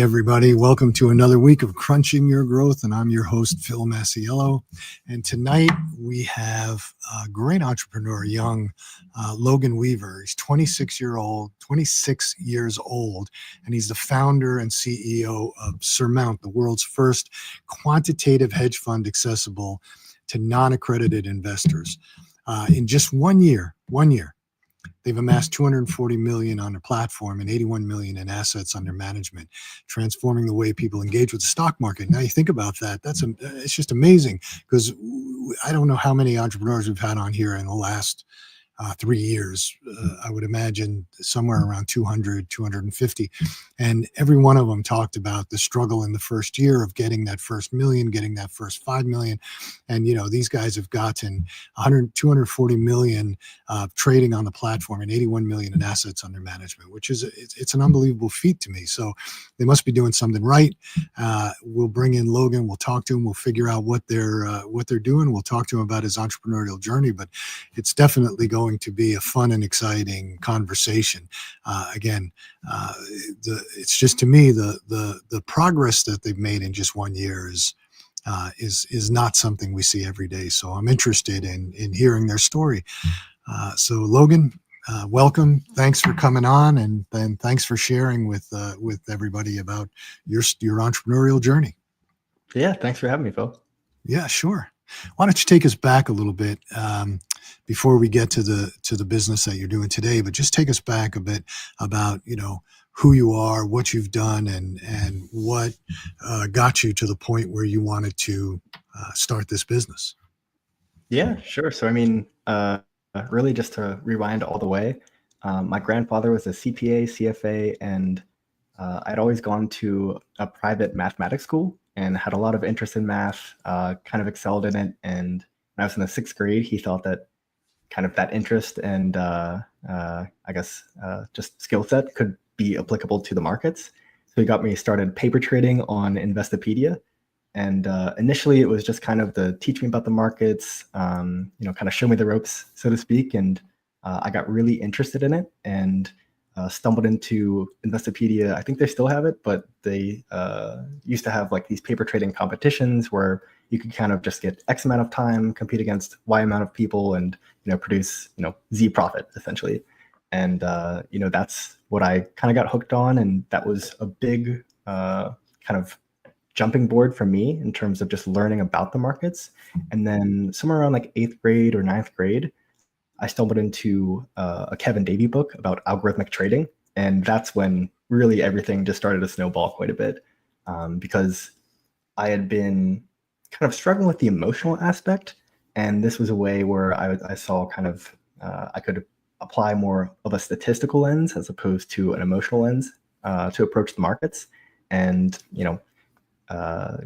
everybody. Welcome to another week of Crunching Your Growth, and I'm your host, Phil Masiello. And tonight we have a great entrepreneur, young Logan Weaver. He's 26 years old, and he's the founder and CEO of Surmount, the world's first quantitative hedge fund accessible to non-accredited investors. In just 1 year, they've amassed 240 million on their platform and 81 million in assets under management, transforming the way people engage with the stock market. Now you think about that, it's just amazing, because I don't know how many entrepreneurs we've had on here in the last 3 years. I would imagine somewhere around 200, 250. And every one of them talked about the struggle in the first year of getting that first million, getting that first 5 million. And, these guys have gotten 240 million trading on the platform and 81 million in assets under management, which is, it's an unbelievable feat to me. So they must be doing something right. We'll bring in Logan. We'll talk to him. We'll figure out what they're doing. We'll talk to him about his entrepreneurial journey, but it's definitely going to be a fun and exciting conversation. It's just, to me, the progress that they've made in just 1 year is not something we see every day. So I'm interested in hearing their story. So Logan, welcome. Thanks for coming on, and thanks for sharing with everybody about your entrepreneurial journey. Yeah, thanks for having me, Phil. Yeah, sure. Why don't you take us back a little bit before we get to the business that you're doing today, but just take us back a bit about, who you are, what you've done, and what got you to the point where you wanted to start this business. Yeah, sure. So, really just to rewind all the way, my grandfather was a CPA, CFA, and I'd always gone to a private mathematics school and had a lot of interest in math, kind of excelled in it. And when I was in the 6th grade, he thought that kind of that interest and just skill set could be applicable to the markets. So he got me started paper trading on Investopedia. And initially it was just kind of to teach me about the markets, kind of show me the ropes, so to speak. And I got really interested in it and stumbled into Investopedia. I think they still have it, but they used to have like these paper trading competitions where you could kind of just get X amount of time, compete against Y amount of people, and produce Z profit essentially. And that's what I kind of got hooked on, and that was a big kind of jumping board for me in terms of just learning about the markets. And then somewhere around like 8th grade or 9th grade, I stumbled into a Kevin Davey book about algorithmic trading. And that's when really everything just started to snowball quite a bit, because I had been kind of struggling with the emotional aspect. And this was a way where I saw kind of, I could apply more of a statistical lens as opposed to an emotional lens to approach the markets. And,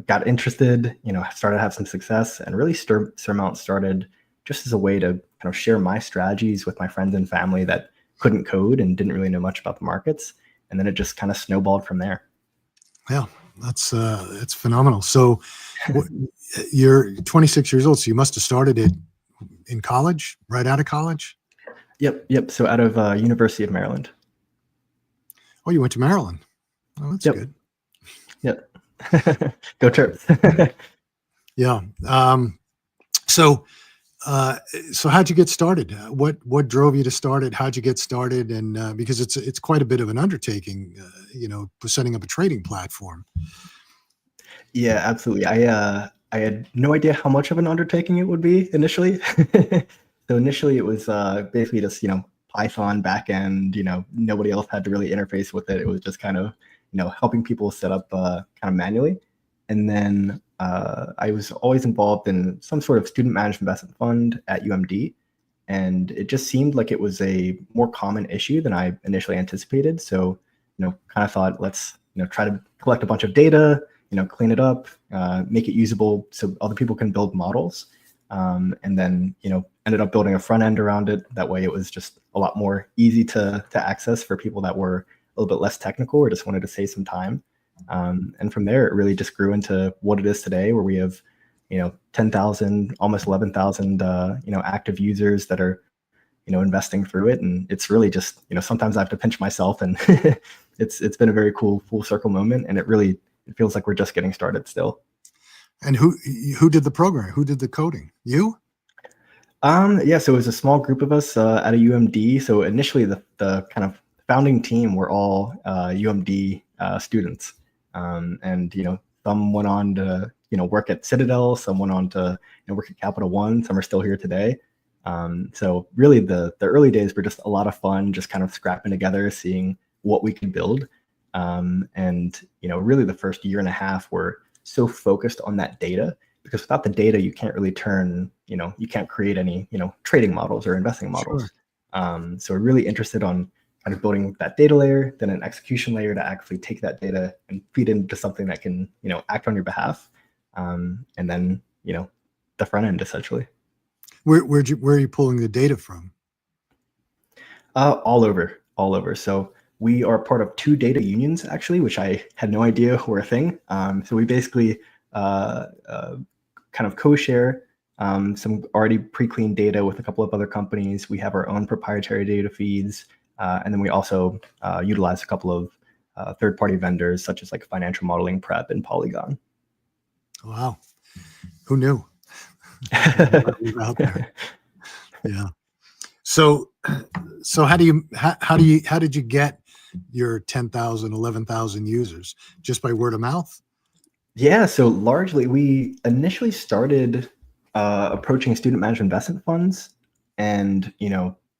got interested, started to have some success, and really Surmount started just as a way to kind of share my strategies with my friends and family that couldn't code and didn't really know much about the markets. And then it just kind of snowballed from there. Yeah, that's phenomenal. So you're 26 years old, so you must have started it in college, right out of college? Yep. So out of University of Maryland. Oh, you went to Maryland. Oh, that's good. Yep. Go Terps. Yeah. So how'd you get started? What drove you to start it? How'd you get started? And because it's quite a bit of an undertaking, setting up a trading platform. Yeah, absolutely. I had no idea how much of an undertaking it would be initially. So initially it was basically just Python backend. Nobody else had to really interface with it. It was just kind of helping people set up kind of manually. And then I was always involved in some sort of student managed investment fund at UMD. And it just seemed like it was a more common issue than I initially anticipated. So, kind of thought, let's, try to collect a bunch of data, clean it up, make it usable so other people can build models. And then, ended up building a front end around it. That way it was just a lot more easy to access for people that were a little bit less technical or just wanted to save some time. And from there, it really just grew into what it is today, where we have, 10,000, almost 11,000, active users that are investing through it. And it's really just, sometimes I have to pinch myself, and it's been a very cool full circle moment. And it feels like we're just getting started still. And who did the program? Who did the coding? You? Yeah, so it was a small group of us at a UMD. So initially the kind of founding team were all UMD students. And, some went on to, work at Citadel, some went on to work at Capital One, some are still here today. So really the early days were just a lot of fun, just kind of scrapping together, seeing what we could build. And, really the first year and a half were so focused on that data, because without the data, you can't really you can't create any, trading models or investing models. Sure. So we're really interested on kind of building that data layer, then an execution layer to actually take that data and feed into something that can, act on your behalf. And then, the front end essentially. Where are you pulling the data from? All over. So we are part of 2 data unions, actually, which I had no idea were a thing. So we basically kind of co-share some already pre-cleaned data with a couple of other companies. We have our own proprietary data feeds. And then we also utilize a couple of third-party vendors, such as like Financial Modeling Prep and Polygon. Wow. Who knew? Out there. Yeah. So how did you get your 10,000, 11,000 users? Just by word of mouth? Yeah. So largely we initially started approaching student managed investment funds and,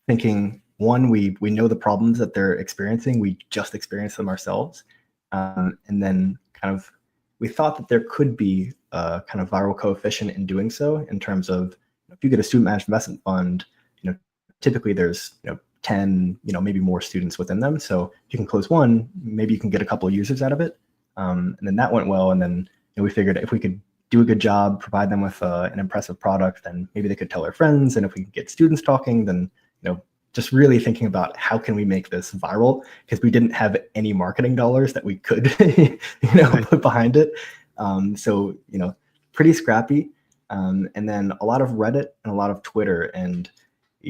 thinking, one, we know the problems that they're experiencing. We just experienced them ourselves. And then kind of, we thought that there could be a kind of viral coefficient in doing so, in terms of, if you get a student managed investment fund, typically there's 10, maybe more students within them. So if you can close one, maybe you can get a couple of users out of it. And then that went well. And then we figured if we could do a good job, provide them with an impressive product, then maybe they could tell their friends. And if we could get students talking, then just really thinking about how can we make this viral, because we didn't have any marketing dollars that we could put behind it. So pretty scrappy. And then a lot of Reddit and a lot of Twitter. And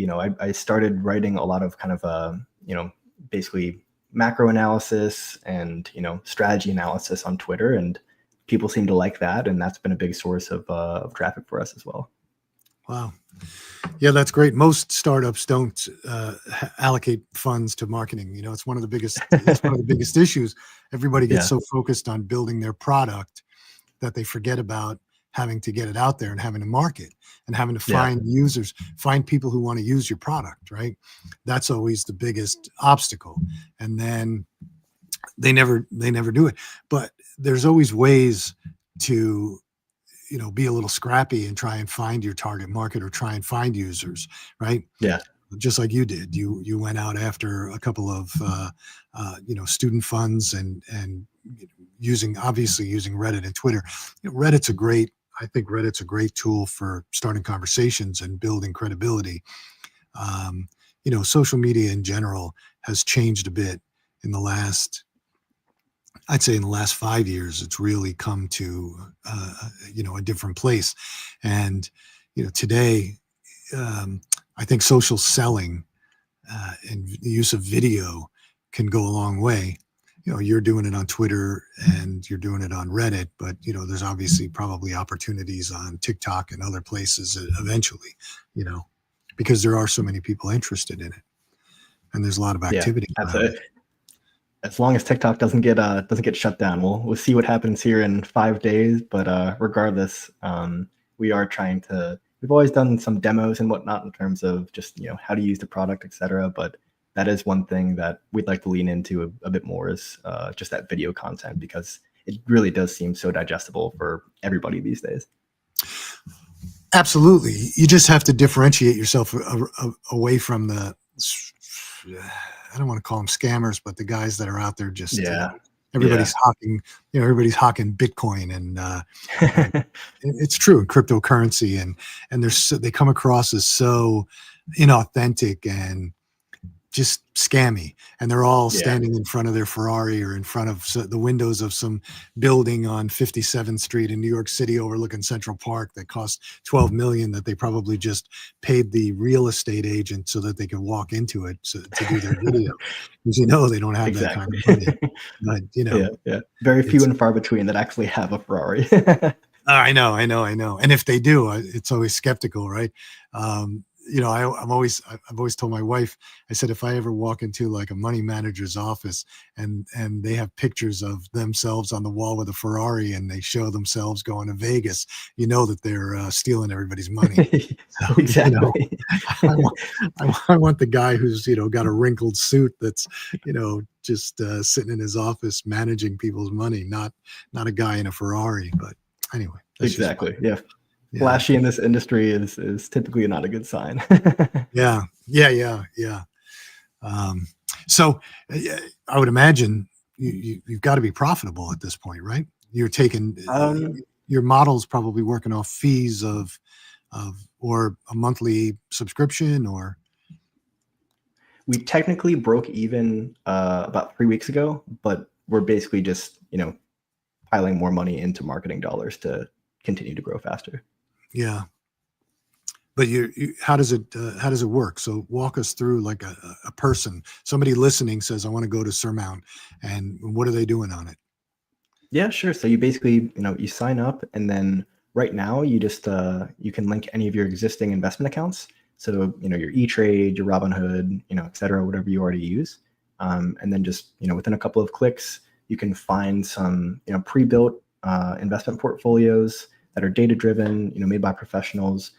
I started writing a lot of kind of basically macro analysis and strategy analysis on Twitter, and people seem to like that, and that's been a big source of traffic for us as well. Wow. Yeah, that's great. Most startups don't allocate funds to marketing. It's one of the biggest issues. Everybody gets so focused on building their product that they forget about having to get it out there and having to market and having to find users, find people who want to use your product, right? That's always the biggest obstacle. And then they never do it. But there's always ways to be a little scrappy and try and find your target market or try and find users, right? Yeah. Just like you did. You went out after a couple of student funds and using Reddit and Twitter. I think Reddit's a great tool for starting conversations and building credibility. Social media in general has changed a bit in the last, I'd say in the last 5 years. It's really come to a different place. And today, I think social selling and the use of video can go a long way. You're doing it on Twitter and you're doing it on Reddit, but there's obviously probably opportunities on TikTok and other places eventually, because there are so many people interested in it, and there's a lot of activity. Yeah, as long as TikTok doesn't get shut down, we'll see what happens here in 5 days. But regardless, we've always done some demos and whatnot in terms of just how to use the product, etc. But that is one thing that we'd like to lean into a bit more, is just that video content, because it really does seem so digestible for everybody these days. Absolutely. You just have to differentiate yourself away from the, I don't want to call them scammers, but the guys that are out there just, everybody's hawking Bitcoin and it's true, cryptocurrency, and they come across as so inauthentic and just scammy, and they're all Yeah. standing in front of their Ferrari or in front of the windows of some building on 57th Street in New York City overlooking Central Park that cost 12 million that they probably just paid the real estate agent so that they could walk into it to do their video. Because they don't have that kind Exactly. of money. But Yeah. Very few it's and far between that actually have a Ferrari. I know. And if they do, it's always skeptical, right? I've always told my wife, I said, if I ever walk into like a money manager's office and they have pictures of themselves on the wall with a Ferrari and they show themselves going to Vegas, that they're stealing everybody's money. So, Exactly. I want the guy who's, got a wrinkled suit that's, just sitting in his office managing people's money, not a guy in a Ferrari. But anyway, that's just Exactly. Yeah. yeah. Flashy in this industry is typically not a good sign. Yeah. So I would imagine you've got to be profitable at this point, right? You're taking Um, your model's probably working off fees of or a monthly subscription or we technically broke even about 3 weeks ago, but we're basically just piling more money into marketing dollars to continue to grow faster. yeah. But how does it work? So walk us through like a person, somebody listening says, I want to go to Surmount, and what are they doing on it? Yeah, sure. So you basically, you sign up, and then right now you just you can link any of your existing investment accounts. So your E-Trade, your Robinhood, et cetera, whatever you already use, and then just within a couple of clicks, you can find some pre-built investment portfolios that are data-driven, made by professionals,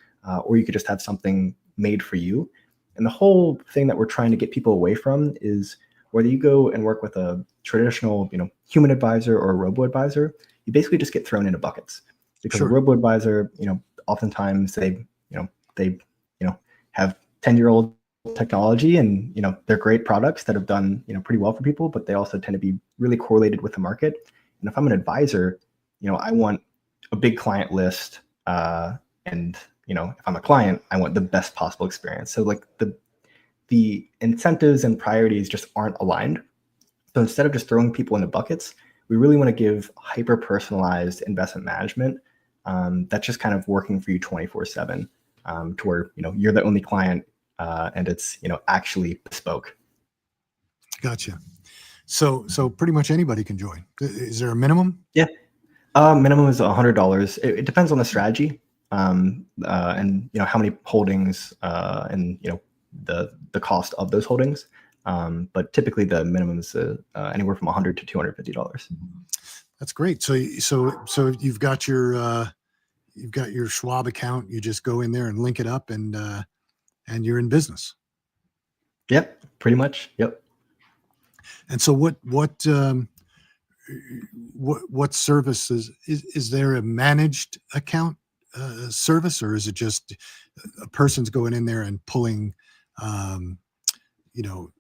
or you could just have something made for you. And the whole thing that we're trying to get people away from is whether you go and work with a traditional, human advisor or a robo-advisor, you basically just get thrown into buckets. Because Sure. a robo-advisor, oftentimes they have 10-year-old technology and they're great products that have done pretty well for people, but they also tend to be really correlated with the market. And if I'm an advisor, I want a big client list, and if I'm a client, I want the best possible experience. So like the incentives and priorities just aren't aligned. So instead of just throwing people into buckets, we really want to give hyper personalized investment management that's just kind of working for you 24/7, to where you're the only client, and it's actually bespoke. Gotcha. So pretty much anybody can join. Is there a minimum? Yeah. Minimum is $100. It depends on the strategy, and how many holdings, and the cost of those holdings. But typically the minimum is anywhere from $100 to $250. That's great. So you've got your Schwab account. You just go in there and link it up, and you're in business. Yep, pretty much. Yep. And so what services is there a managed account service, or is it just a person's going in there and pulling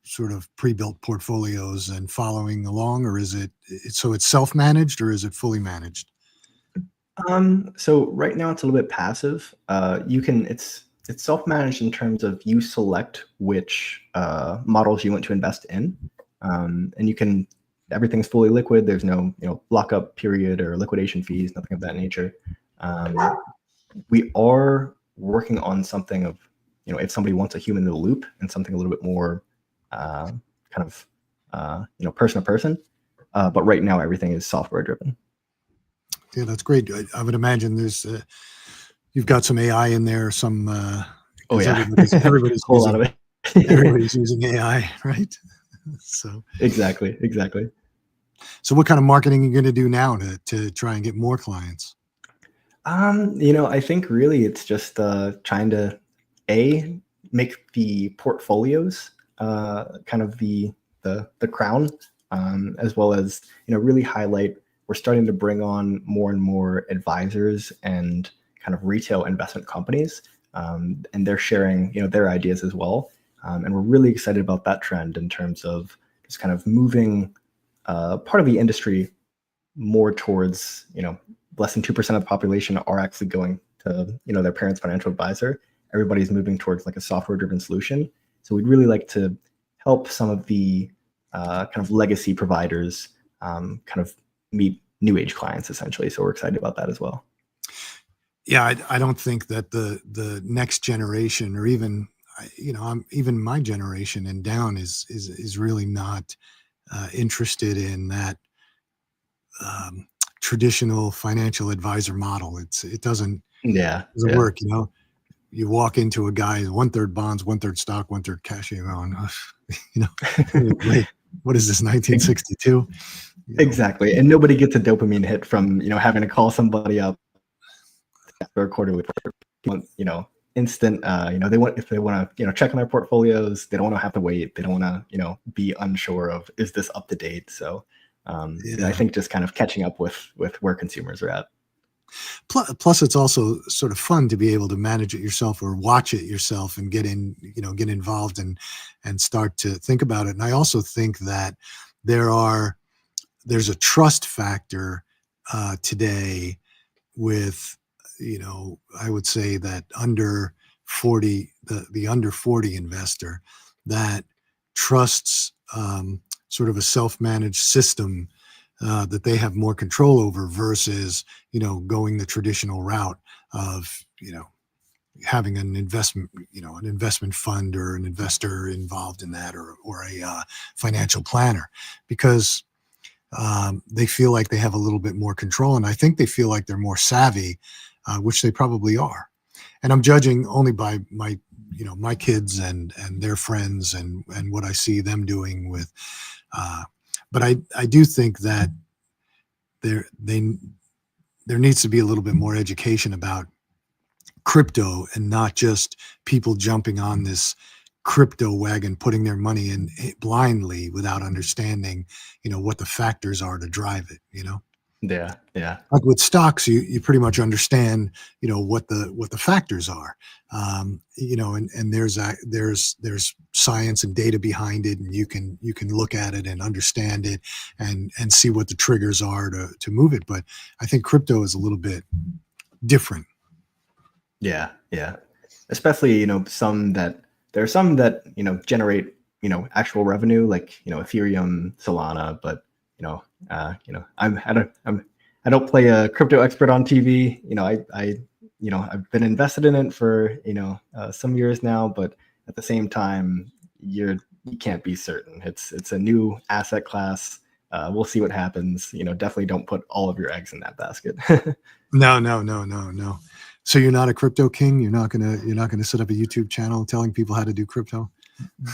sort of pre-built portfolios and following along, or is it so it's self-managed, or is it fully managed? So right now it's a little bit passive. It's self-managed in terms of you select which models you want to invest in, and everything's fully liquid. There's no lockup period or liquidation fees, nothing of that nature. We are working on something of if somebody wants a human in the loop and something a little bit more kind of person to person, but right now everything is software driven. Yeah, that's great. I would imagine there's you've got some AI in there, some Oh yeah, everybody's a whole using, lot of it. everybody's using AI, right? So Exactly. so what kind of marketing are you going to do now to try and get more clients? I think really it's just trying to make the portfolios kind of the crown, as well as really highlight. We're starting to bring on more and more advisors and kind of retail investment companies, and they're sharing their ideas as well. And we're really excited about that trend in terms of just kind of moving part of the industry more towards less than 2% of the population are actually going to their parents' financial advisor. Everybody's moving towards like a software driven solution. So we'd really like to help some of the kind of legacy providers kind of meet new age clients essentially. So we're excited about that as well. Yeah, I don't think that the next generation, or even even my generation and down, is really not interested in that traditional financial advisor model. It doesn't Yeah. work. You walk into a guy, 1/3 bonds, 1/3 stock, 1/3 cash. You're going, wait, what is this, 1962? Exactly. And nobody gets a dopamine hit from, having to call somebody up after a quarterly report. Instant, if they want to, check on their portfolios, they don't want to have to wait. They don't want to, be unsure of, is this up to date? So, I think just kind of catching up with where consumers are at. Plus, it's also sort of fun to be able to manage it yourself or watch it yourself and get involved and start to think about it. And I also think that there's a trust factor today with, I would say that under 40, the under 40 investor that trusts sort of a self-managed system that they have more control over versus, going the traditional route of, having an investment fund or an investor involved in that, or a financial planner, because they feel like they have a little bit more control. And I think they feel like they're more savvy, which they probably are. And I'm judging only by my kids and their friends and what I see them doing with, but I do think that there needs to be a little bit more education about crypto, and not just people jumping on this crypto wagon, putting their money in blindly without understanding, what the factors are to drive it, Yeah. Like with stocks, you pretty much understand, what the factors are, and there's science and data behind it, and you can look at it and understand it and see what the triggers are to move it. But I think crypto is a little bit different. Yeah. Especially, there are some that, generate, actual revenue, like, Ethereum, Solana, but, I don't play a crypto expert on TV. I've been invested in it for, some years now, but at the same time, you can't be certain. It's a new asset class. We'll see what happens. Definitely don't put all of your eggs in that basket. No. So you're not a crypto king? You're not gonna set up a YouTube channel telling people how to do crypto?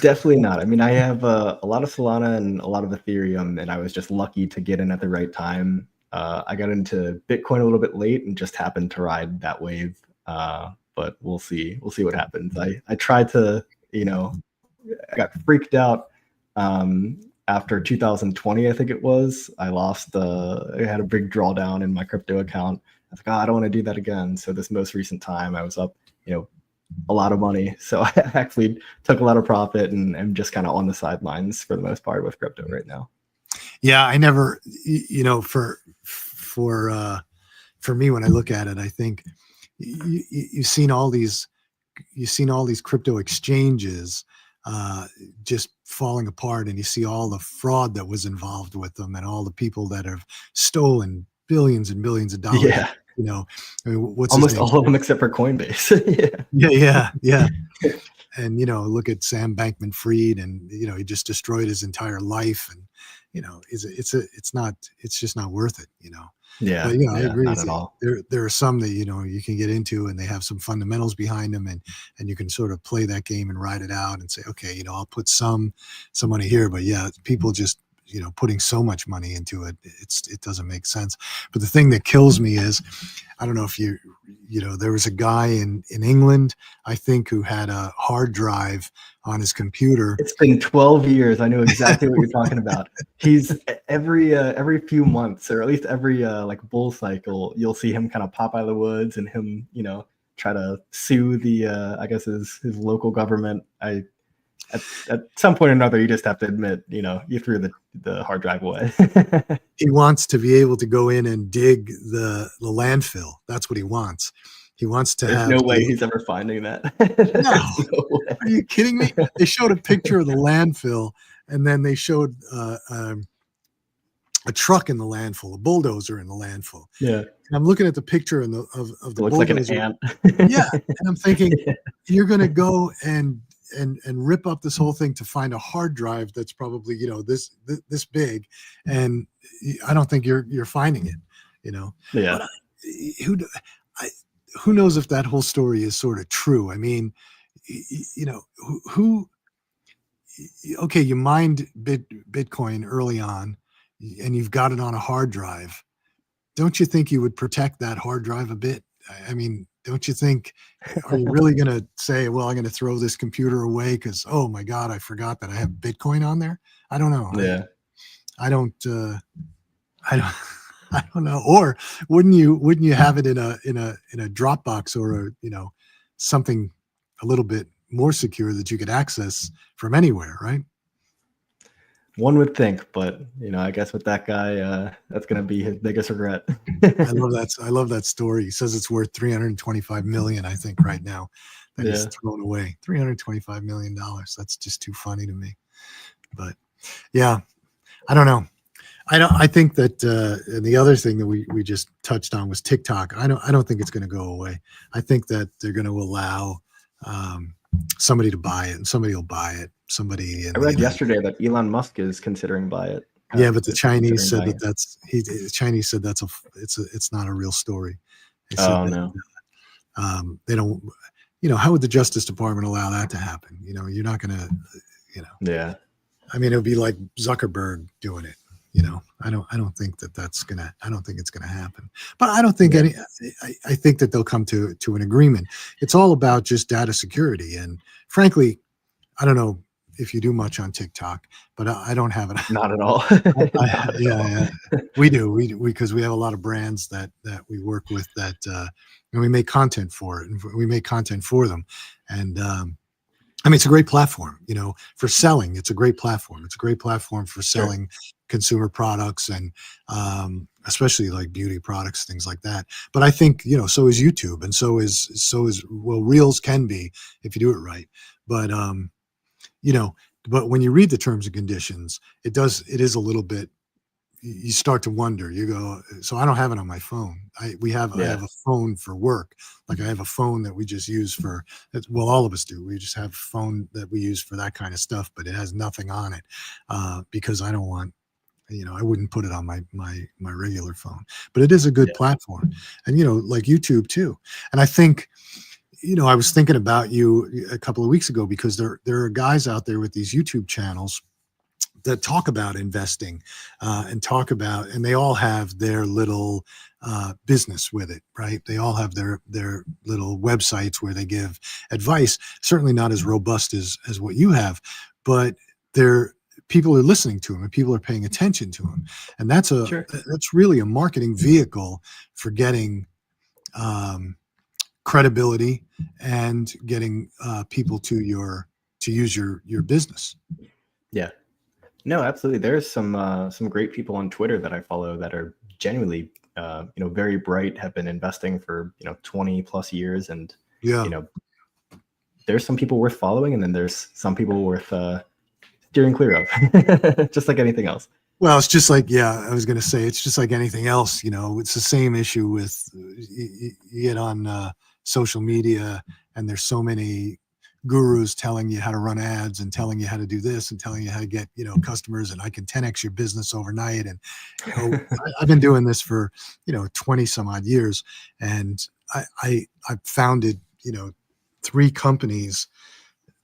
Definitely not. I mean, I have a lot of Solana and a lot of Ethereum, and I was just lucky to get in at the right time. I got into Bitcoin a little bit late and just happened to ride that wave. But we'll see. We'll see what happens. I tried to, I got freaked out after 2020, I think it was. I had a big drawdown in my crypto account. I was like, I don't want to do that again. So this most recent time I was up, a lot of money. So I actually took a lot of profit and I'm just kind of on the sidelines for the most part with crypto right now. Yeah, I never, for me, when I look at it, I think you've seen all these crypto exchanges just falling apart, and you see all the fraud that was involved with them and all the people that have stolen billions and billions of dollars. Yeah. I mean, what's almost all of them except for Coinbase. Yeah. And, look at Sam Bankman-Fried, and, he just destroyed his entire life. And, it's just not worth it, Yeah. But I agree not with at you. all. There are some that, you can get into, and they have some fundamentals behind them, and you can sort of play that game and ride it out and say, okay, I'll put some money here. But yeah, people just, putting so much money into it, it doesn't make sense. But the thing that kills me is, I don't know if there was a guy in England, I think, who had a hard drive on his computer. It's been 12 years. I know exactly what you're talking about. He's every few months, or at least every like bull cycle, you'll see him kind of pop out of the woods and him, try to sue the I guess his local government. At some point or another, you just have to admit, you threw the hard drive away. He wants to be able to go in and dig the landfill. That's what he wants. He wants to There's have no way the, he's ever finding that. no, There's no way. are you kidding me? They showed a picture of the landfill, and then they showed a truck in the landfill, a bulldozer in the landfill. Yeah, And I'm looking at the picture of it the looks like an bulldozer. ant. Yeah, and I'm thinking, Yeah. you're going to go and rip up this whole thing to find a hard drive that's probably, this big, and I don't think you're finding it, Yeah. But who I, who knows if that whole story is sort of true? I mean, who okay, you mined Bitcoin early on, and you've got it on a hard drive. Don't you think you would protect that hard drive a bit? I mean, don't you think, are you really going to say, well, I'm going to throw this computer away because, oh my God, I forgot that I have Bitcoin on there? I don't know. Yeah. I don't, I don't, I don't know. Or wouldn't you have it in a Dropbox or something a little bit more secure that you could access from anywhere, right? One would think, but I guess with that guy, that's going to be his biggest regret. I love that story. He says it's worth 325 million, I think, right now, that he's Yeah. thrown away. $325 million. That's just too funny to me. But yeah, I don't know. I think that and the other thing that we just touched on was TikTok. I don't think it's going to go away. I think that they're going to allow somebody to buy it, and somebody will buy it. Somebody in I read yesterday that Elon Musk is considering buy it. Yeah, but the Chinese said considering buying the Chinese said it's not a real story. They it. said Oh that no. they don't. How would the Justice Department allow that to happen? You're not going to. Yeah. I mean, it would be like Zuckerberg doing it. I don't think that's gonna. I don't think it's gonna happen. But I don't think Yeah. I think that they'll come to an agreement. It's all about just data security, and frankly, I don't know if you do much on TikTok, but I don't have it. Not at all. Not at all. Yeah, we do because we have a lot of brands that we work with that and we make content for it, and we make content for them, and I mean, it's a great platform, for selling. It's a great platform. It's a great platform for selling consumer products, and especially like beauty products, things like that. But I think, so is YouTube, and so is well, Reels can be if you do it right. But but when you read the terms and conditions, it is a little bit, you start to wonder. You go, so I don't have it on my phone. I have a phone for work. Like I have a phone that we just use for, well, all of us do. We just have a phone that we use for that kind of stuff, but it has nothing on it because I don't want, I wouldn't put it on my regular phone. But it is a good platform, and like YouTube too. And I think, I was thinking about you a couple of weeks ago because there are guys out there with these YouTube channels that talk about investing and they all have their little business with it, right? They all have their little websites where they give advice, certainly not as robust as what you have, but people are listening to them and people are paying attention to them. And that's really a marketing vehicle for getting credibility and getting people to use your business. Yeah. No, absolutely. There's some great people on Twitter that I follow that are genuinely, very bright, have been investing for 20 plus years, and there's some people worth following, and then there's some people worth steering clear of, just like anything else. Well, it's just like, I was going to say, it's just like anything else. It's the same issue with you get on social media, and there's so many gurus telling you how to run ads and telling you how to do this and telling you how to get customers, and I can 10x your business overnight. And I've been doing this for 20 some odd years, and I founded 3 companies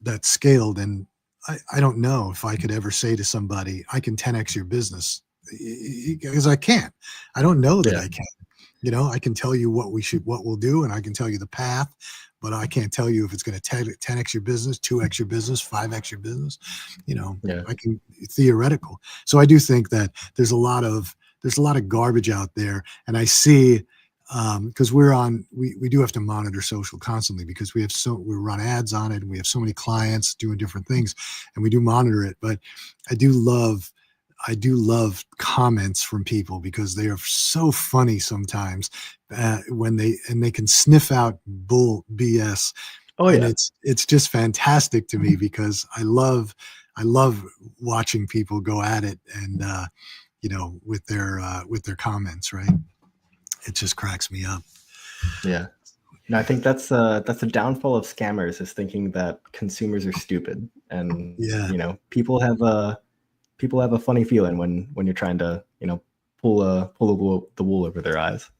that scaled, and I don't know if I could ever say to somebody, I can 10x your business, because I can't. I don't know that I can. I can tell you what we'll do, and I can tell you the path, but I can't tell you if it's going to 10x your business, 2x your business, 5x your business. I can, theoretical. So I do think that there's a lot of garbage out there, and I see because we do have to monitor social constantly because we run ads on it, and we have so many clients doing different things, and we do monitor it. But I do love I do love comments from people because they are so funny sometimes when they can sniff out bull BS, Oh and yeah. it's just fantastic to me because I love watching people go at it and with their comments, right? It just cracks me up. Yeah. No, I think that's a downfall of scammers, is thinking that consumers are stupid, and Yeah. people have a funny feeling when you're trying to pull the wool over their eyes.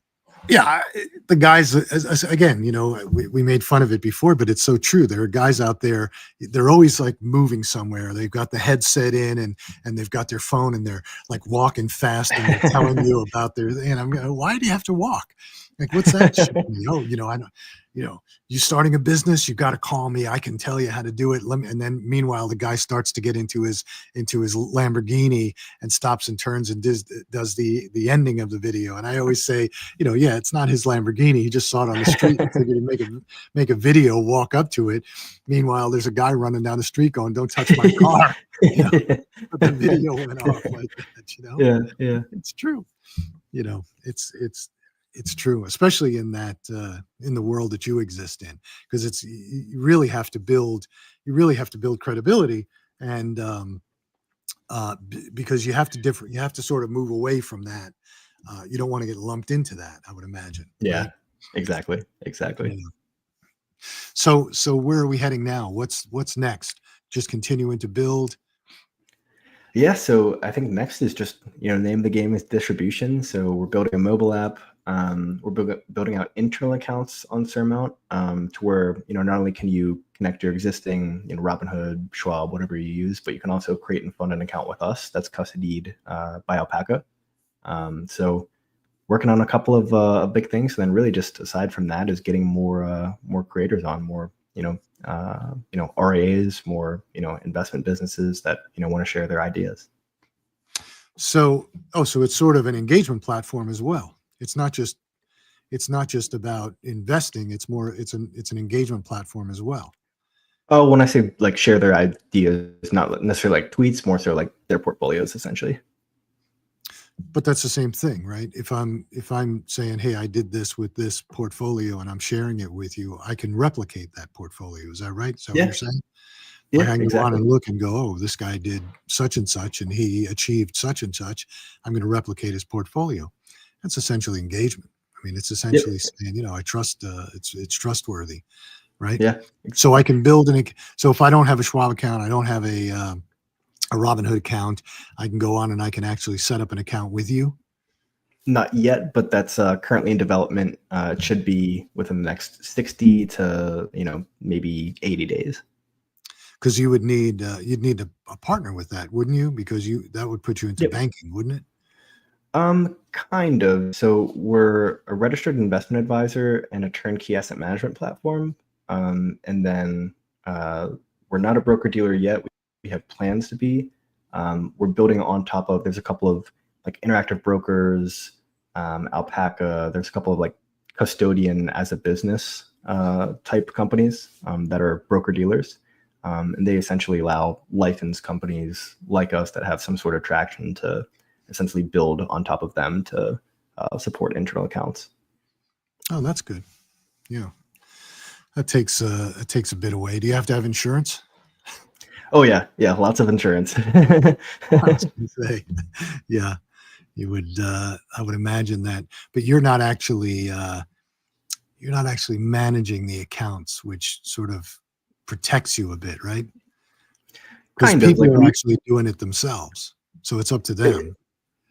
Yeah, the guys, again, we made fun of it before, but it's so true. There are guys out there, they're always like moving somewhere. They've got the headset in and they've got their phone and they're like walking fast and they're telling you about and I'm going, why do you have to walk? Like, what's that showing me? Oh, I know, you starting a business, you got to call me. I can tell you how to do it. And then meanwhile, the guy starts to get into his Lamborghini and stops and turns and does the ending of the video. And I always say, yeah, it's not his Lamborghini. He just saw it on the street and figured he'd make a video, walk up to it. Meanwhile, there's a guy running down the street going, "Don't touch my car." But the video went off like that. Yeah, yeah. It's true. It's true, especially in that in the world that you exist in, because you really have to build credibility, and because you have to sort of move away from that. You don't want to get lumped into that, I would imagine. Yeah, Right? exactly. Yeah. So where are we heading now? What's next? Just continuing to build. Yeah, so I think next is just, name the game is distribution. So we're building a mobile app. We're building out internal accounts on Surmount, to where, not only can you connect your existing, Robinhood, Schwab, whatever you use, but you can also create and fund an account with us that's custodied by Alpaca. So working on a couple of big things, and then really just aside from that is getting more creators on, more RAs, more investment businesses that want to share their ideas. So it's sort of an engagement platform as well. It's not just about investing. It's an engagement platform as well. Oh, when I say like share their ideas, not necessarily like tweets, more so like their portfolios, essentially. But that's the same thing, right? If I'm saying, hey, I did this with this portfolio and I'm sharing it with you, I can replicate that portfolio. Is that right? Is that what Yeah, you're saying? Like yeah, I can go on exactly. and look and go, oh, this guy did such and such and he achieved such and such. I'm going to replicate his portfolio. That's essentially engagement. I mean, it's Yep. essentially saying, I trust it's trustworthy, right? Yeah. So I can build so if I don't have a Schwab account, I don't have a Robinhood account, I can go on and I can actually set up an account with you. Not yet, but that's currently in development. It should be within the next 60 to maybe 80 days. Because you'd need a partner with that, wouldn't you? Because that would put you into Yep. banking, wouldn't it? Kind of. So we're a registered investment advisor and a turnkey asset management platform. And then we're not a broker dealer yet. We have plans to be. We're building on top of. There's a couple of like interactive brokers, Alpaca. There's a couple of like custodian as a business type companies that are broker dealers. And they essentially allow licensed companies like us that have some sort of traction to essentially build on top of them to support internal accounts. Oh, that's good. Yeah, that takes a bit away. Do you have to have insurance? Oh yeah, lots of insurance. I was gonna say, yeah, you would. I would imagine that, but you're not actually managing the accounts, which sort of protects you a bit, right? Because Kind of like people are actually doing it themselves, so it's up to them.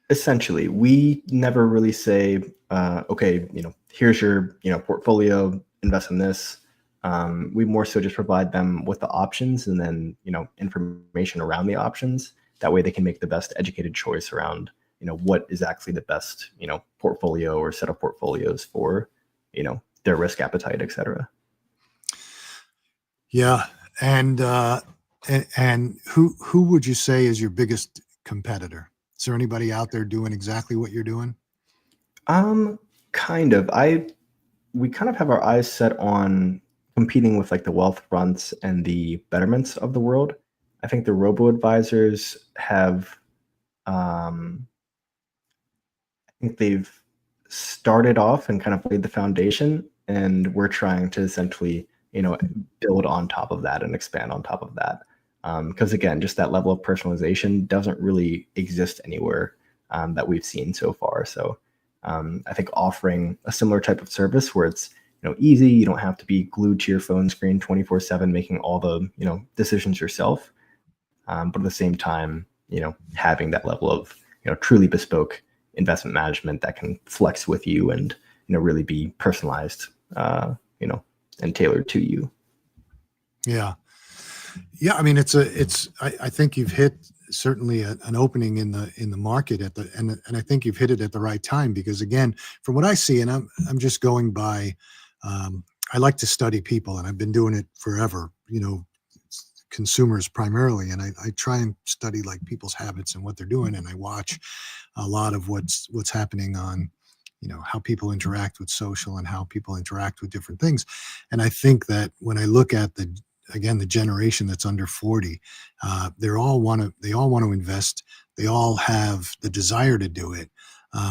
essentially we never really say, okay, here's your portfolio, invest in this. We more so just provide them with the options and then information around the options. That way they can make the best educated choice around what is actually the best portfolio or set of portfolios for their risk appetite, etc. Yeah, and who would you say is your biggest competitor? Is there anybody out there doing exactly what you're doing? Kind of. We kind of have our eyes set on competing with like the wealth fronts and the betterments of the world. I think the robo advisors have I think they've started off and kind of laid the foundation, and we're trying to essentially, build on top of that and expand on top of that. Because again, just that level of personalization doesn't really exist anywhere that we've seen so far. So I think offering a similar type of service where it's easy, you don't have to be glued to your phone screen 24/7, making all the decisions yourself, but at the same time, having that level of truly bespoke investment management that can flex with you and really be personalized, and tailored to you. Yeah. Yeah. I mean, I think you've hit certainly an opening in the market and I think you've hit it at the right time, because again, from what I see, and I'm just going by, I like to study people, and I've been doing it forever, consumers primarily. And I try and study like people's habits and what they're doing. And I watch a lot of what's happening on, how people interact with social and how people interact with different things. And I think that when I look at the generation that's under 40, they all want to invest. They all have the desire to do it.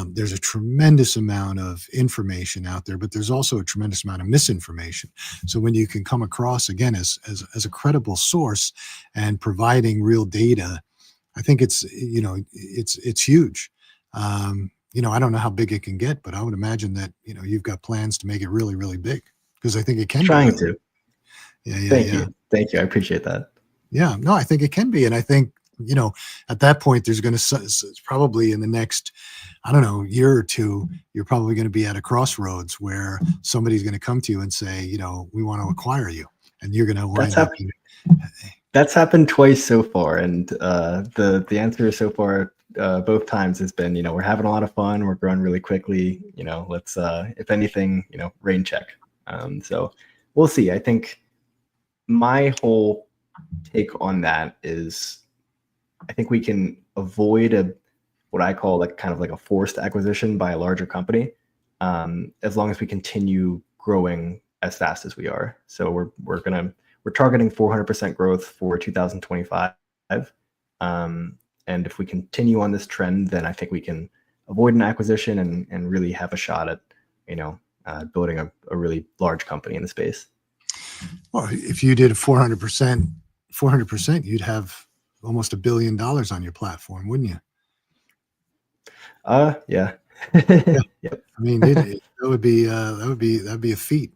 There's a tremendous amount of information out there, but there's also a tremendous amount of misinformation. So when you can come across, again, as a credible source and providing real data, I think it's huge. I don't know how big it can get, but I would imagine that you've got plans to make it really, really big, because I think it can be. Trying Really, to. yeah. Thank you. I appreciate that. Yeah, no, I think it can be, and I think at that point, there's going to probably in the next, I don't know, year or two, you're probably going to be at a crossroads where somebody's going to come to you and say, we want to acquire you, and you're going to wind up. That's happened twice so far, and the answer so far both times has been, we're having a lot of fun, we're growing really quickly, let's if anything, rain check. So we'll see. I think my whole take on that is, I think we can avoid what I call kind of like a forced acquisition by a larger company, as long as we continue growing as fast as we are. So we're targeting 400% growth for 2025. And if we continue on this trend, then I think we can avoid an acquisition and really have a shot at, building a really large company in the space. Well, if you did 400%, you'd have almost $1 billion on your platform, wouldn't you? Yeah. Yeah. Yep. I mean, that'd be a feat.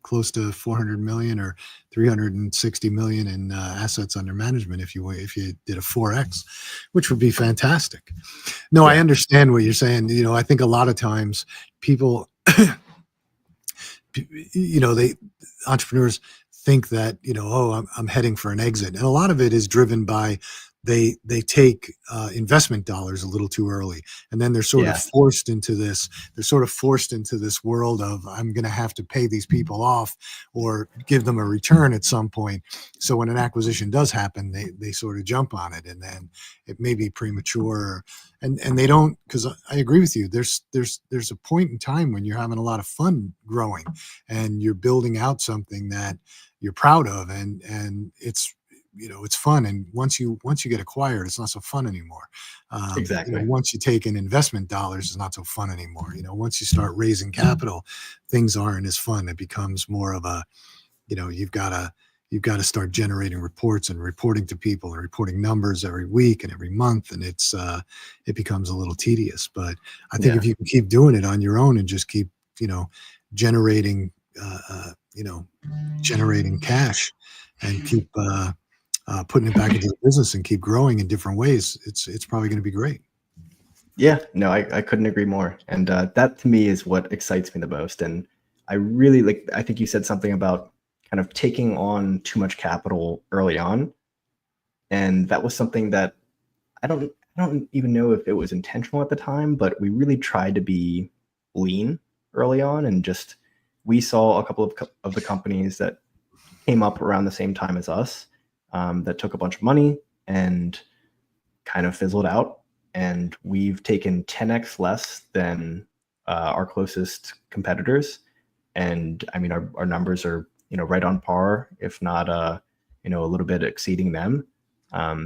Close to 400 million or 360 million in assets under management if you did a 4x, which would be fantastic. No, I understand what you're saying. I think a lot of times people, entrepreneurs think that, I'm heading for an exit. And a lot of it is driven by they take investment dollars a little too early, and then they're sort of forced into this. They're sort of forced into this world of, I'm going to have to pay these people off or give them a return at some point. So when an acquisition does happen, they sort of jump on it, and then it may be premature, and they don't. Because I agree with you. There's a point in time when you're having a lot of fun growing, and you're building out something that you're proud of, and it's fun. And once you get acquired, it's not so fun anymore. Exactly. Once you take in investment dollars, it's not so fun anymore. Once you start raising capital, things aren't as fun. It becomes more of a, you've got to start generating reports and reporting to people and reporting numbers every week and every month. And it becomes a little tedious, but I think if you can keep doing it on your own and just keep, generating, generating cash and keep, putting it back into the business and keep growing in different ways, it's probably going to be great. Yeah, no, I couldn't agree more. And that to me is what excites me the most. And I really I think you said something about kind of taking on too much capital early on. And that was something that I don't even know if it was intentional at the time, but we really tried to be lean early on. And just, we saw a couple of the companies that came up around the same time as us, that took a bunch of money and kind of fizzled out. And we've taken 10x less than our closest competitors. And I mean, our numbers are, right on par, if not, a little bit exceeding them.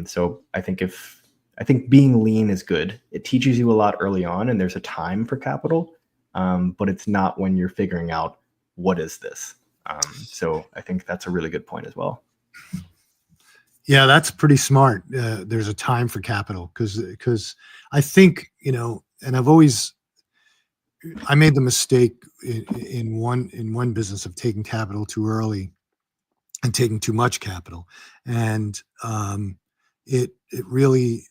So I think if I think being lean is good. It teaches you a lot early on, and there's a time for capital, but it's not when you're figuring out what is this. So I think that's a really good point as well. Yeah, that's pretty smart. There's a time for capital because I think, and I made the mistake in one business of taking capital too early and taking too much capital, and it really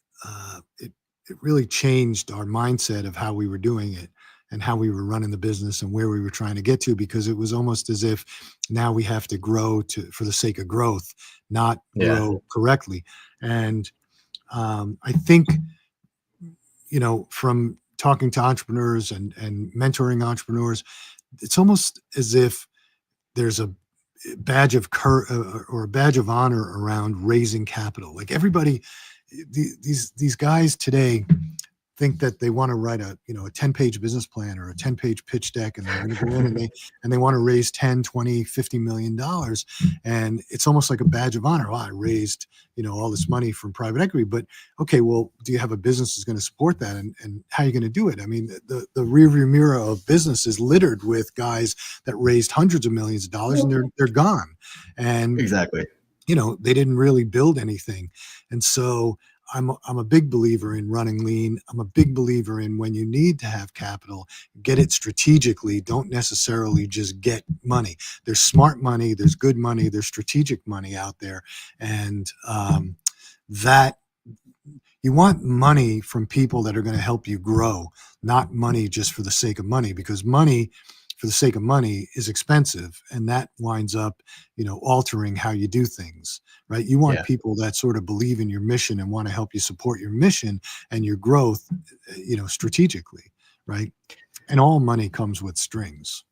it really changed our mindset of how we were doing it and how we were running the business and where we were trying to get to, because it was almost as if now we have to grow for the sake of growth, not Yeah. grow correctly. And I think, from talking to entrepreneurs and mentoring entrepreneurs, it's almost as if there's a badge of or a badge of honor around raising capital. Like everybody, these guys today think that they want to write a 10-page business plan or a 10-page pitch deck, and they're going to go in and they want to raise 10, 20, 50 million dollars, and it's almost like a badge of honor. I raised all this money from private equity, but okay, well, do you have a business that's going to support that, and how are you going to do it? I mean, the rearview mirror of business is littered with guys that raised hundreds of millions of dollars, and they're gone, and Exactly. they didn't really build anything. And so I'm a big believer in running lean. I'm a big believer in, when you need to have capital, get it strategically. Don't necessarily just get money. There's smart money, there's good money, there's strategic money out there. And that you want money from people that are going to help you grow, not money just for the sake of money, because money for the sake of money is expensive, and that winds up altering how you do things, right? You want Yeah. people that sort of believe in your mission and want to help you support your mission and your growth, strategically, right? And all money comes with strings.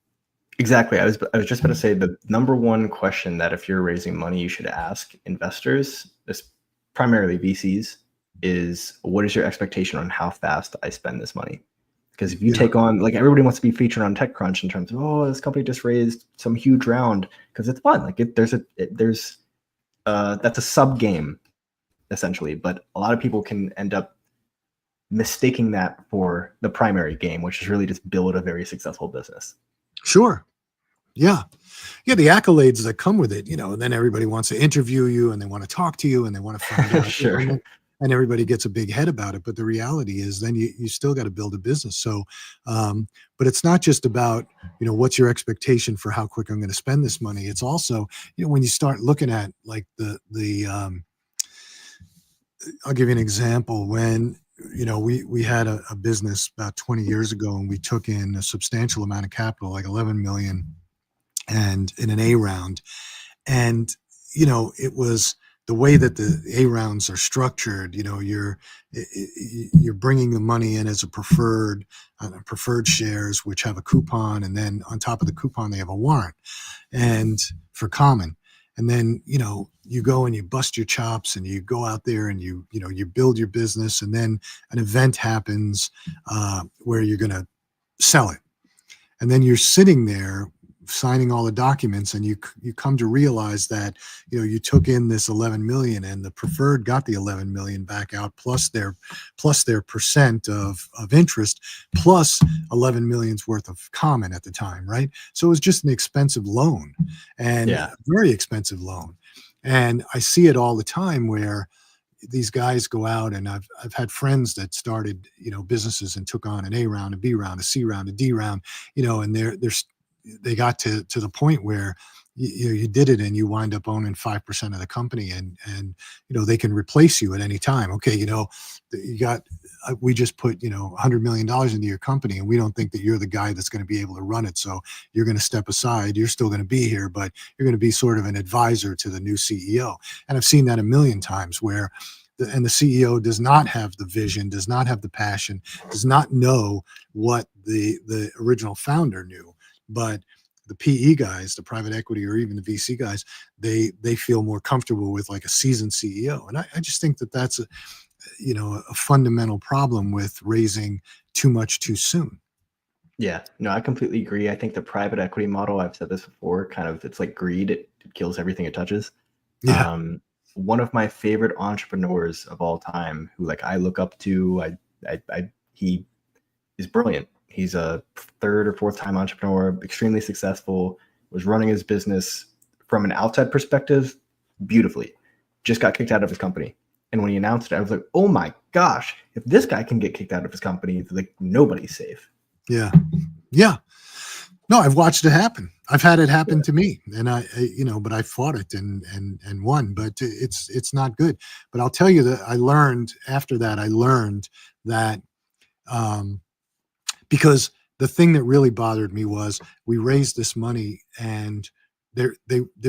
Exactly. I was just about to say, the number one question that if you're raising money, you should ask investors, this primarily VCs, is what is your expectation on how fast I spend this money? Because if you Yeah. take on, like, everybody wants to be featured on TechCrunch in terms of, oh, this company just raised some huge round, because it's fun. Like there's that's a sub game essentially, but a lot of people can end up mistaking that for the primary game, which is really just build a very successful business. Sure. Yeah. Yeah, the accolades that come with it, and then everybody wants to interview you and they want to talk to you and they want to find out, Sure. and everybody gets a big head about it. But the reality is, then you still got to build a business. So, but it's not just about, what's your expectation for how quick I'm going to spend this money. It's also, when you start looking at, like, I'll give you an example. When, we had a business about 20 years ago, and we took in a substantial amount of capital, like 11 million, and in an A round. And it was the way that the A rounds are structured. You're bringing the money in as a preferred shares, which have a coupon, and then on top of the coupon they have a warrant, and for common. And then you go and you bust your chops and you go out there and you build your business, and then an event happens where you're going to sell it, and then you're sitting there signing all the documents, and you come to realize that you took in this 11 million, and the preferred got the 11 million back out, plus their percent of interest, plus 11 million's worth of common at the time, right? So it was just an expensive loan, and Yeah. very expensive loan. And I see it all the time where these guys go out, and I've had friends that started businesses and took on an A round, a B round, a C round, a D round, and they got to the point where you did it, and you wind up owning 5% of the company, and they can replace you at any time. Okay, we just put $100 million into your company, and we don't think that you're the guy that's going to be able to run it, so you're going to step aside. You're still going to be here, but you're going to be sort of an advisor to the new CEO. And I've seen that a million times, where the CEO does not have the vision, does not have the passion, does not know what the original founder knew. But the PE guys, the private equity, or even the VC guys, they feel more comfortable with, like, a seasoned CEO. And I just think that that's a fundamental problem with raising too much too soon. Yeah, no, I completely agree. I think the private equity model, I've said this before, kind of, it's like greed. It kills everything it touches. Yeah. one of my favorite entrepreneurs of all time, who like I look up to. He is brilliant. He's a third or fourth time entrepreneur, extremely successful, was running his business from an outside perspective beautifully, just got kicked out of his company. And when he announced it, I was like, oh my gosh, if this guy can get kicked out of his company, like nobody's safe. Yeah. Yeah. No, I've watched it happen. I've had it happen to me, and but I fought it and won, but it's not good. But I'll tell you that I learned after that, that, because the thing that really bothered me was we raised this money and there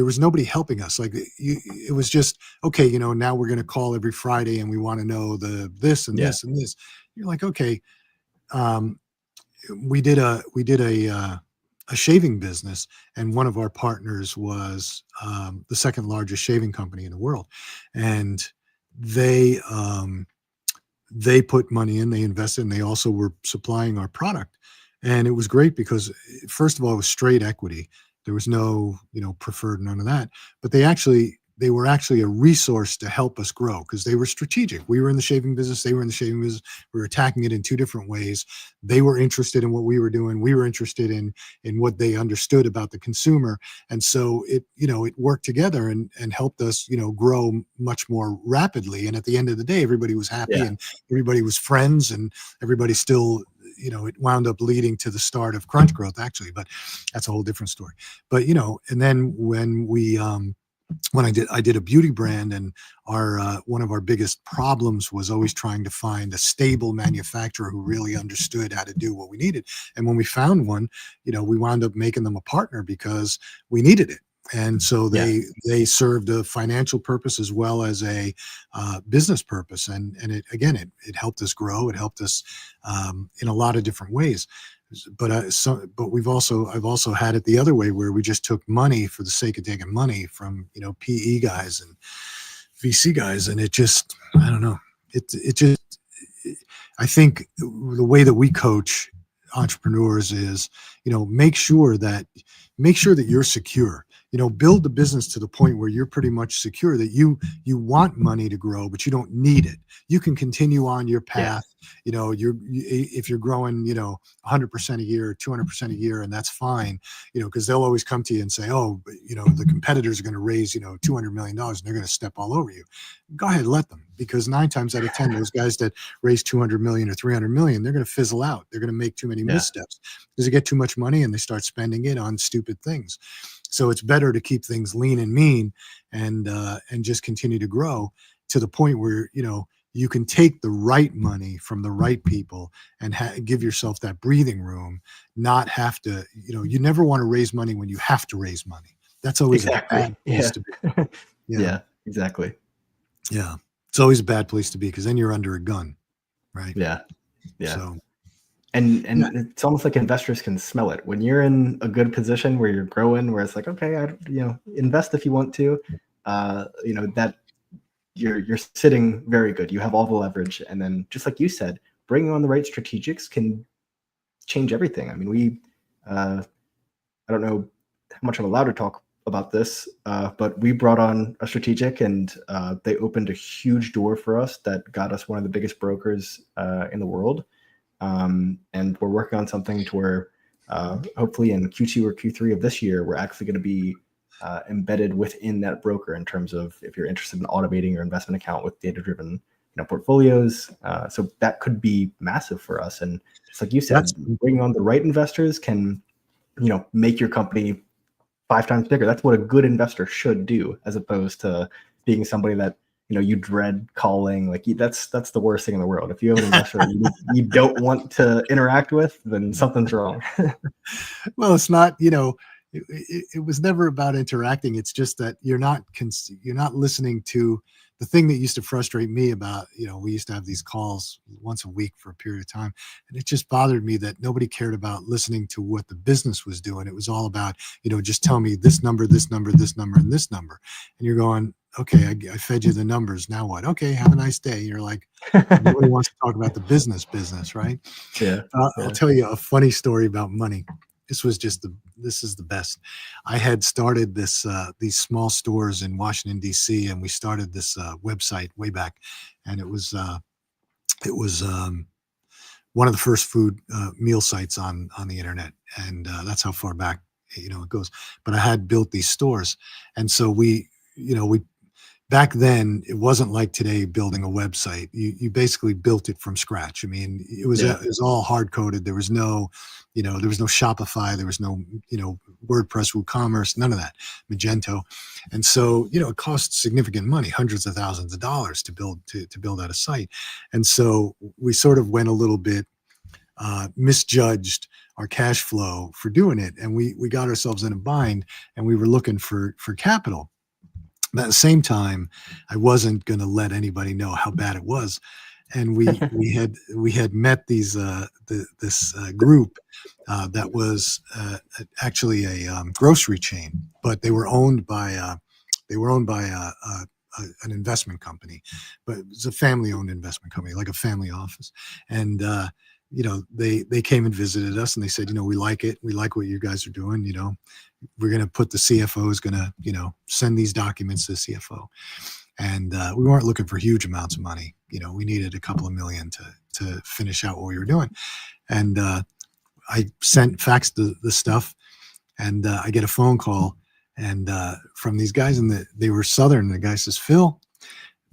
was nobody helping us. Like it was just, okay, now we're going to call every Friday and we want to know this and this and this. You're like, okay, we did a shaving business, and one of our partners was the second largest shaving company in the world, and they put money in, they invested, and they also were supplying our product. And it was great because, first of all, it was straight equity. There was no, preferred, none of that. But they were actually a resource to help us grow because they were strategic. We were in the shaving business. They were in the shaving business. We were attacking it in two different ways. They were interested in what we were doing. We were interested in what they understood about the consumer. And so it worked together and helped us, grow much more rapidly. And at the end of the day, everybody was happy and everybody was friends, and everybody still, it wound up leading to the start of Crunch Growth, actually, but that's a whole different story. But, and then when we, when I did a beauty brand, and our one of our biggest problems was always trying to find a stable manufacturer who really understood how to do what we needed. And when we found one, we wound up making them a partner because we needed it. And so they served a financial purpose as well as a business purpose. And it helped us grow. It helped us in a lot of different ways. But I've also had it the other way, where we just took money for the sake of taking money from PE guys and VC guys, and it just, I don't know, I think the way that we coach entrepreneurs is, make sure that you're secure. Build the business to the point where you're pretty much secure, that you want money to grow, but you don't need it. You can continue on your path. If you're growing, 100% a year, 200% a year, and that's fine, because they'll always come to you and say, oh, but, the competitors are going to raise, $200 million and they're going to step all over you. Go ahead, let them, because 9 times out of 10, those guys that raise 200 million or 300 million, they're going to fizzle out. They're going to make too many missteps because they get too much money and they start spending it on stupid things. So it's better to keep things lean and mean and just continue to grow to the point where, you can take the right money from the right people and give yourself that breathing room, not have to, you never want to raise money when you have to raise money. That's always a bad place to be. Yeah, exactly. Yeah. It's always a bad place to be, because then you're under a gun. Right. Yeah. Yeah. So, and it's almost like investors can smell it when you're in a good position where you're growing, where it's like, okay, invest if you want to, that you're sitting very good. You have all the leverage. And then, just like you said, bringing on the right strategics can change everything. I mean, I don't know how much I'm allowed to talk about this, but we brought on a strategic, and they opened a huge door for us that got us one of the biggest brokers in the world. And we're working on something to where hopefully in Q2 or Q3 of this year, we're actually going to be embedded within that broker, in terms of if you're interested in automating your investment account with data-driven portfolios. So that could be massive for us. And just like you said, bringing on the right investors can make your company 5 times bigger. That's what a good investor should do, as opposed to being somebody that you dread calling. Like, that's the worst thing in the world. If you have an investor that you don't want to interact with, then something's wrong. Well, it's not, it was never about interacting. It's just that you're not listening to the thing that used to frustrate me about, we used to have these calls once a week for a period of time. And it just bothered me that nobody cared about listening to what the business was doing. It was all about, just tell me this number, this number, this number, and this number. And you're going, okay, I fed you the numbers. Now what? Okay, have a nice day. You're like, nobody wants to talk about the business, right? Yeah. I'll tell you a funny story about money. this is the best. I had started these small stores in Washington D.C. and we started this website way back, and it was one of the first food meal sites on the internet, and that's how far back it goes. But I had built these stores, and so we back then it wasn't like today building a website. You basically built it from scratch. I mean, it was all hard coded. There was no Shopify, there was no WordPress, WooCommerce, none of that, Magento. And so it cost significant money, hundreds of thousands of dollars to build out a site. And so we sort of went a little bit misjudged our cash flow for doing it, and we got ourselves in a bind, and we were looking for capital. But at the same time, I wasn't going to let anybody know how bad it was, and we had met this group that was actually a grocery chain, but they were owned by an investment company, but it was a family-owned investment company, like a family office, and they came and visited us, and they said, we like it, we like what you guys are doing, we're going to put the CFO is going to, send these documents to the CFO. And we weren't looking for huge amounts of money. We needed a couple of million to finish out what we were doing. And I faxed the stuff, and I get a phone call and from these guys, and they were Southern. The guy says, Phil,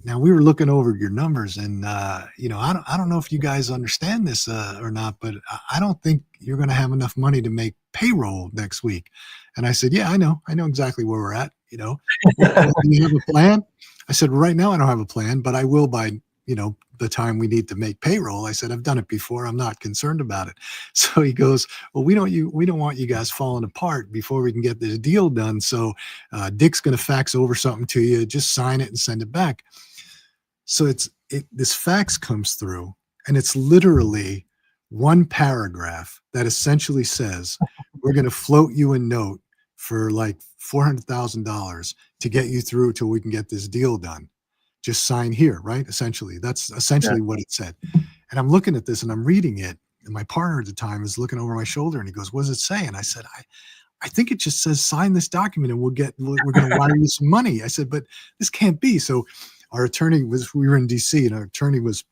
now we were looking over your numbers, and I don't know if you guys understand this or not, but I don't think you're going to have enough money to make payroll next week. And I said, yeah, I know exactly where we're at. Well, do you have a plan? I said, right now I don't have a plan, but I will by the time we need to make payroll. I said, I've done it before. I'm not concerned about it. So he goes, well, we don't want you guys falling apart before we can get this deal done. So Dick's going to fax over something to you. Just sign it and send it back. So this fax comes through, and it's literally one paragraph that essentially says, we're going to float you a note for like $400,000 to get you through till we can get this deal done. Just sign here, right? Essentially, that's essentially what it said. And I'm looking at this and I'm reading it, and my partner at the time is looking over my shoulder, and he goes, what does it say? And I said, I think it just says sign this document and we're going to wire you some money. I said, but this can't be. So our attorney we were in DC, and our attorney was,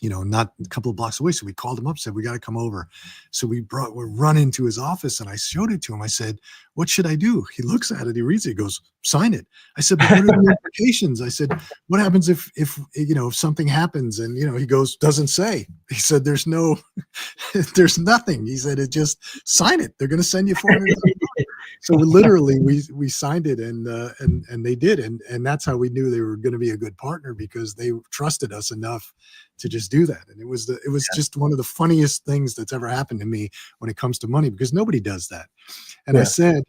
not a couple of blocks away. So we called him up, said, we got to come over. So we run into his office, and I showed it to him. I said, what should I do? He looks at it, he reads it, he goes, sign it. I said, but what are the implications? I said, what happens if something happens? And, he goes, doesn't say. He said, there's nothing. He said, it just sign it. They're going to send you $400. So literally we signed it, and they did. And that's how we knew they were going to be a good partner, because they trusted us enough to just do that. And it was just one of the funniest things that's ever happened to me when it comes to money, because nobody does that. And I said,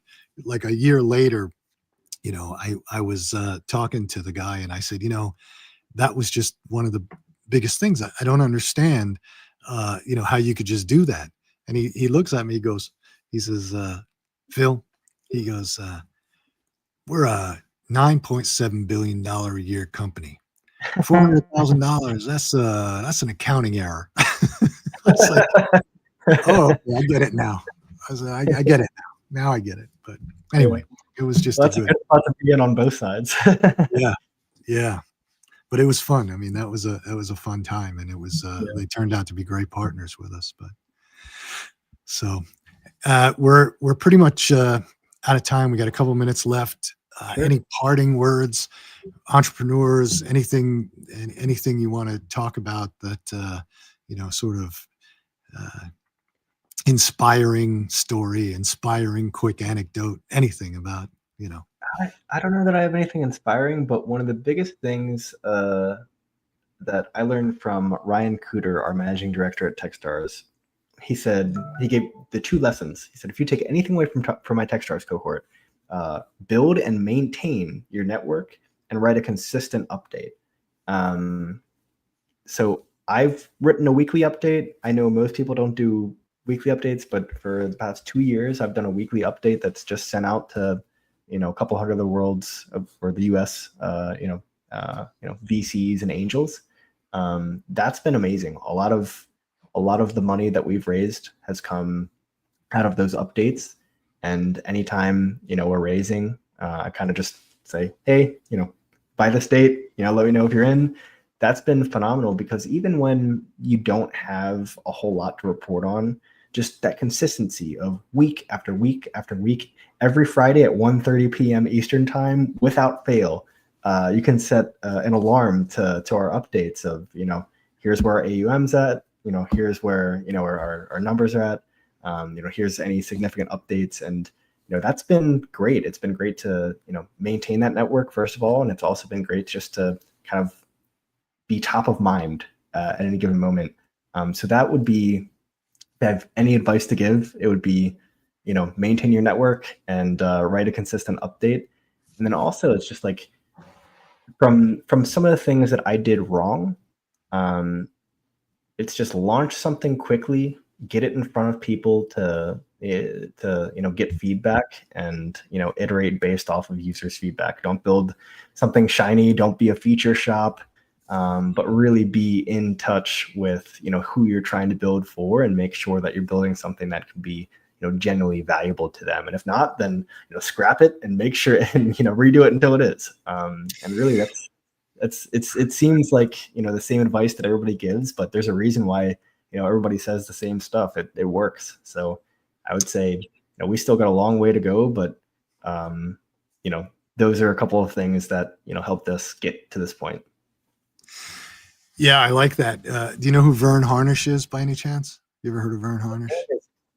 like a year later, I was talking to the guy, and I said, that was just one of the biggest things. I don't understand, how you could just do that. And he looks at me, he says, Phil, he goes, we're a $9.7 billion a year company. $400,000. That's an accounting error. I was like, oh, okay, I get it now. I said, I get it now. Now I get it. But anyway, it was just that's a good spot to be in on both sides. Yeah. But it was fun. I mean, that was a fun time, and it was they turned out to be great partners with us. But so we're pretty much out of time. We got a couple minutes left. Any parting words, entrepreneurs, anything you want to talk about that, sort of inspiring story, inspiring quick anecdote, anything about, I don't know that I have anything inspiring, but one of the biggest things that I learned from Ryan Cooter, our managing director at Techstars, he said, he gave the two lessons. He said, if you take anything away from my Techstars cohort, build and maintain your network and write a consistent update. So I've written a weekly update. I know most people don't do weekly updates, but for the past 2 years, I've done a weekly update that's just sent out to, a couple hundred of the world's or the US, VCs and angels. That's been amazing. A lot of the money that we've raised has come out of those updates. And anytime, we're raising, I kind of just say, hey, by this date, let me know if you're in. That's been phenomenal, because even when you don't have a whole lot to report on, just that consistency of week after week after week, every Friday at 1:30 p.m. Eastern time, without fail, you can set an alarm to our updates of, here's where our AUM's at, here's where, our numbers are at, here's any significant updates. And, that's been great. It's been great to, maintain that network, first of all. And it's also been great just to kind of be top of mind at any given moment. So that would be, if I have any advice to give, it would be, maintain your network and write a consistent update. And then also, it's just like, from some of the things that I did wrong, it's just launch something quickly, get it in front of people to get feedback, and iterate based off of users' feedback. Don't build something shiny. Don't be a feature shop, but really be in touch with who you're trying to build for, and make sure that you're building something that can be genuinely valuable to them. And if not, then scrap it and make sure and redo it until it is. And really, it seems like the same advice that everybody gives, but there's a reason why everybody says the same stuff. It works. So I would say we still got a long way to go, but those are a couple of things that helped us get to this point. Yeah, I like that. Do you know who Vern Harnish is, by any chance? You ever heard of Vern Harnish?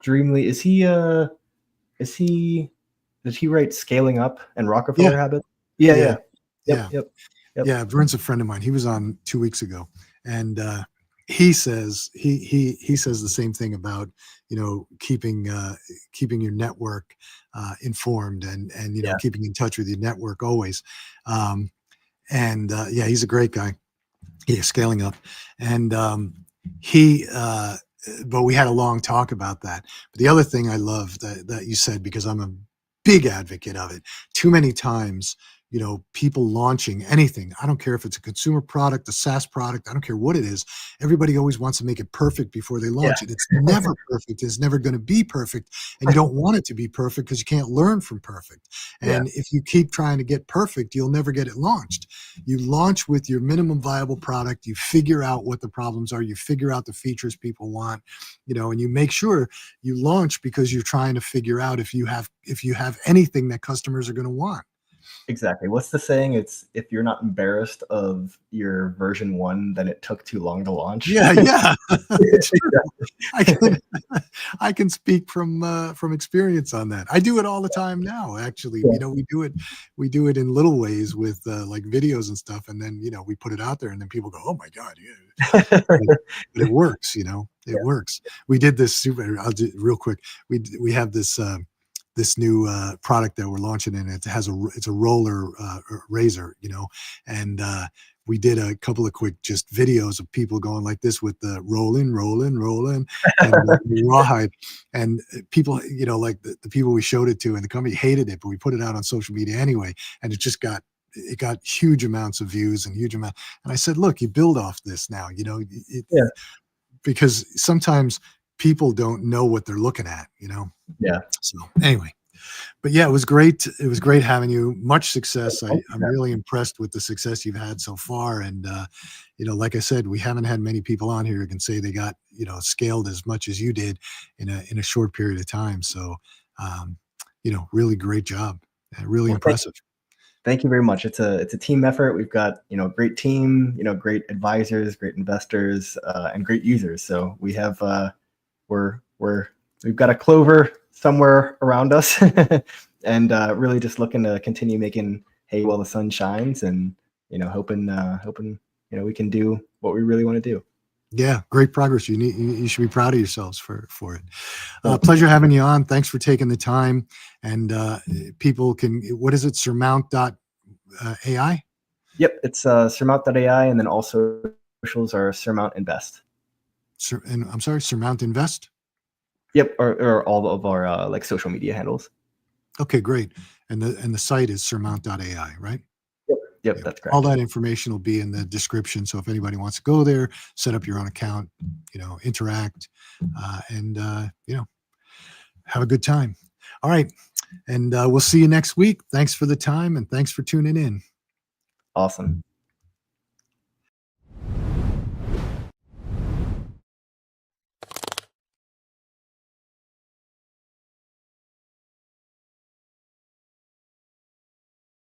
Dreamly, did he write Scaling Up and Rockefeller Habits? Yeah. Yep. Yeah, Vern's a friend of mine. He was on 2 weeks ago, and he says he says the same thing about keeping your network informed, and keeping in touch with your network always. He's a great guy. Yeah, Scaling Up, and but we had a long talk about that. But the other thing I love that you said, because I'm a big advocate of it, too many times, people launching anything, I don't care if it's a consumer product, a SaaS product, I don't care what it is, everybody always wants to make it perfect before they launch it. It's never perfect. It's never going to be perfect. And you don't want it to be perfect, because you can't learn from perfect. And if you keep trying to get perfect, you'll never get it launched. You launch with your minimum viable product. You figure out what the problems are. You figure out the features people want, and you make sure you launch, because you're trying to figure out if you have anything that customers are going to want. Exactly. What's the saying? It's, if you're not embarrassed of your version 1, then it took too long to launch. Yeah. I can speak from experience on that. I do it all the time now, actually. We do it in little ways with like videos and stuff, and then we put it out there, and then people go, "Oh my God, yeah!" But it works. It works. We did this I'll do real quick. We have this. This new product that we're launching, and it's a roller razor, and we did a couple of quick just videos of people going like this with the rolling, and the rawhide, and people, like the people we showed it to, and the company hated it, but we put it out on social media anyway, and it got huge amounts of views and huge amount. And I said, look, you build off this now, because sometimes people don't know what they're looking at, Yeah. So anyway, but yeah, it was great. It was great having you. Much success. I'm really impressed with the success you've had so far. And, like I said, we haven't had many people on here who can say they got, scaled as much as you did in a short period of time. So, really great job. Really impressive. Thank you very much. It's a team effort. We've got, great team, great advisors, great investors, and great users. So we have, we've got a clover somewhere around us, and really just looking to continue making hay while the sun shines, and hoping we can do what we really want to do. Yeah, great progress. You should be proud of yourselves for it. Pleasure having you on. Thanks for taking the time. And people can, what is it? Surmount.ai? Yep, it's Surmount.ai, and then also socials are Surmount Invest. And I'm sorry, Surmount Invest? Yep, or all of our like social media handles. Okay, great. And the site is surmount.ai, right? Yep, that's correct. All that information will be in the description. So if anybody wants to go there, set up your own account, interact, and have a good time. All right. And we'll see you next week. Thanks for the time and thanks for tuning in. Awesome.